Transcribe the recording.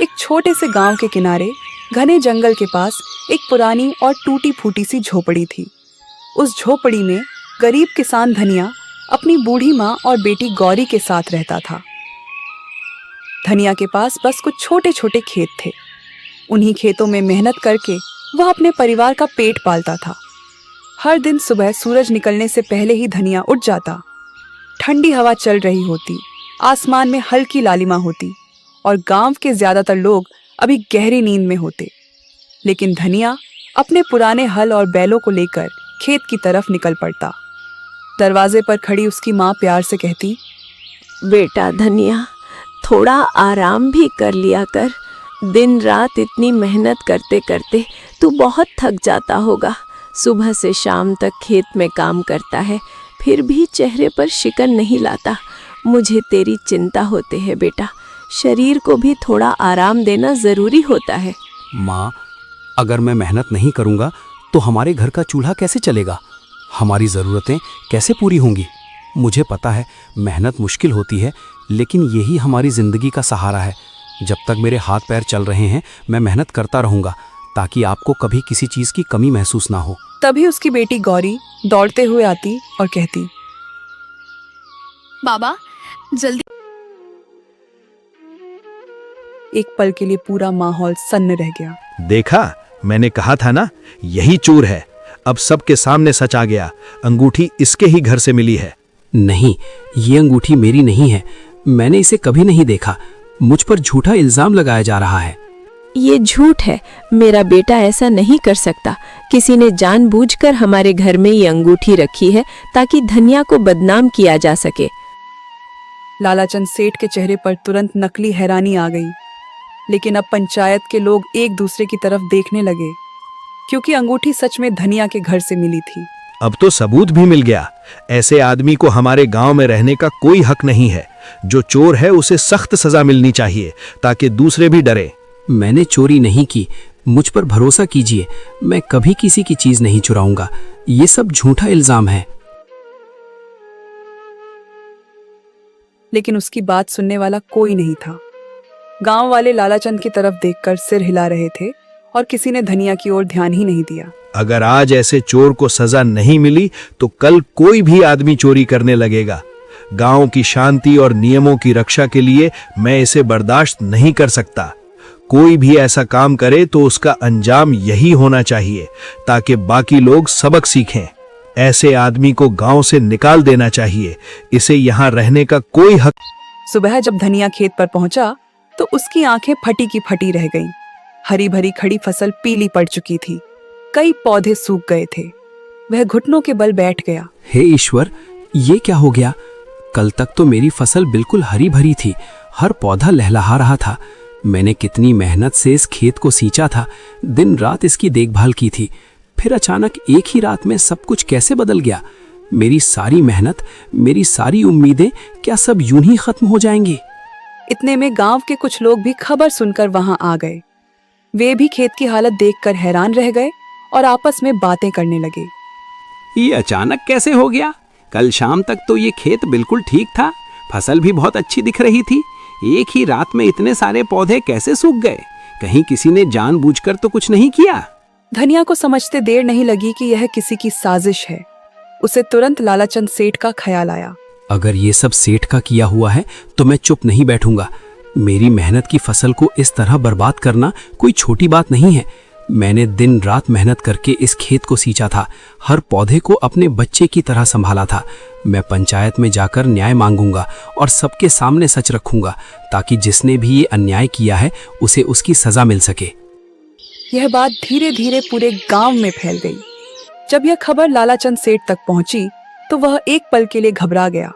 एक छोटे से गांव के किनारे घने जंगल के पास एक पुरानी और टूटी फूटी सी झोपड़ी थी। उस झोपड़ी में गरीब किसान धनिया अपनी बूढ़ी माँ और बेटी गौरी के साथ रहता था। धनिया के पास बस कुछ छोटे छोटे खेत थे। उन्हीं खेतों में मेहनत करके वह अपने परिवार का पेट पालता था। हर दिन सुबह सूरज निकलने से पहले ही धनिया उठ जाता। ठंडी हवा चल रही होती, आसमान में हल्की लालिमा होती और गांव के ज्यादातर लोग अभी गहरी नींद में होते। लेकिन धनिया अपने पुराने हल और बैलों को लेकर खेत की तरफ निकल पड़ता। दरवाजे पर खड़ी उसकी माँ प्यार से कहती, बेटा धनिया, थोड़ा आराम भी कर लिया कर। दिन रात इतनी मेहनत करते करते तू बहुत थक जाता होगा। सुबह से शाम तक खेत में काम करता है, फिर भी चेहरे पर शिकन नहीं लाता। मुझे तेरी चिंता होती है बेटा। शरीर को भी थोड़ा आराम देना जरूरी होता है। माँ, अगर मैं मेहनत नहीं करूँगा तो हमारे घर का चूल्हा कैसे चलेगा? हमारी ज़रूरतें कैसे पूरी होंगी? मुझे पता है मेहनत मुश्किल होती है, लेकिन यही हमारी ज़िंदगी का सहारा है। जब तक मेरे हाथ पैर चल रहे हैं मैं मेहनत करता रहूँगा, ताकि आपको कभी किसी चीज़ की कमी महसूस ना हो। तभी उसकी बेटी गौरी दौड़ते हुए आती और कहती, बाबा जल्दी। एक पल के लिए पूरा माहौल सन्न रह गया। देखा, मैंने कहा था ना, यही चोर है। अब सबके सामने सच आ गया। अंगूठी इसके ही घर से मिली है। नहीं, ये अंगूठी मेरी नहीं है। मैंने इसे कभी नहीं देखा। मुझ पर झूठा इल्जाम लगाया जा रहा है। ये झूठ है। मेरा बेटा ऐसा नहीं कर सकता। किसी ने जानबूझकर हमारे घर में ये अंगूठी रखी है ताकि धनिया को बदनाम किया जा सके। लालाचंद सेठ के चेहरे पर तुरंत नकली हैरानी आ गई। लेकिन अब पंचायत के लोग एक दूसरे की तरफ देखने लगे, क्योंकि अंगूठी सच में धनिया के घर से मिली थी। अब तो सबूत भी मिल गया। ऐसे आदमी को हमारे गांव में रहने का कोई हक नहीं है। जो चोर है उसे सख्त सजा मिलनी चाहिए, ताकि दूसरे भी डरे। मैंने चोरी नहीं की, मुझ पर भरोसा कीजिए। मैं कभी किसी की चीज नहीं चुराऊंगा। ये सब झूठा इल्जाम है। लेकिन उसकी बात सुनने वाला कोई नहीं था। गांव वाले लालाचंद की तरफ देखकर सिर हिला रहे थे और किसी ने धनिया की ओर ध्यान ही नहीं दिया। अगर आज ऐसे चोर को सजा नहीं मिली तो कल कोई भी आदमी चोरी करने लगेगा। गांव की शांति और नियमों की रक्षा के लिए मैं इसे बर्दाश्त नहीं कर सकता। कोई भी ऐसा काम करे तो उसका अंजाम यही होना चाहिए, ताकि बाकी लोग सबक सीखें। ऐसे आदमी को गांव से निकाल देना चाहिए। इसे यहाँ रहने का कोई हक। सुबह जब धनिया खेत पर पहुंचा तो उसकी आंखें फटी की फटी रह गईं। हरी भरी खड़ी फसल पीली पड़ चुकी थी। कई पौधे सूख गए थे। वह घुटनों के बल बैठ गया। हे ईश्वर, ये क्या हो गया? कल तक तो मेरी फसल बिल्कुल हरी भरी थी। हर पौधा लहलहा रहा था। मैंने कितनी मेहनत से इस खेत को सींचा था, दिन रात इसकी देखभाल की थी। फिर अचानक एक ही रात में सब कुछ कैसे बदल गया? मेरी सारी मेहनत, मेरी सारी उम्मीदें, क्या सब यूं ही खत्म हो जाएंगी? इतने में गांव के कुछ लोग भी खबर सुनकर वहां आ गए। वे भी खेत की हालत देखकर हैरान रह गए और आपस में बातें करने लगे। ये अचानक कैसे हो गया? कल शाम तक तो ये खेत बिल्कुल ठीक था, फसल भी बहुत अच्छी दिख रही थी। एक ही रात में इतने सारे पौधे कैसे सूख गए? कहीं किसी ने जानबूझकर तो कुछ नहीं किया? धनिया को समझते देर नहीं लगी कि यह किसी की साजिश है। उसे तुरंत लालाचंद सेठ का ख्याल आया। अगर ये सब सेठ का किया हुआ है तो मैं चुप नहीं बैठूंगा। मेरी मेहनत की फसल को इस तरह बर्बाद करना कोई छोटी बात नहीं है। मैंने दिन रात मेहनत करके इस खेत को सींचा था, हर पौधे को अपने बच्चे की तरह संभाला था। मैं पंचायत में जाकर न्याय मांगूंगा और सबके सामने सच रखूंगा, ताकि जिसने भी ये अन्याय किया है उसे उसकी सजा मिल सके। यह बात धीरे धीरे पूरे गांव में फैल गई। जब यह खबर लालाचंद सेठ तक पहुंची तो वह एक पल के लिए घबरा गया।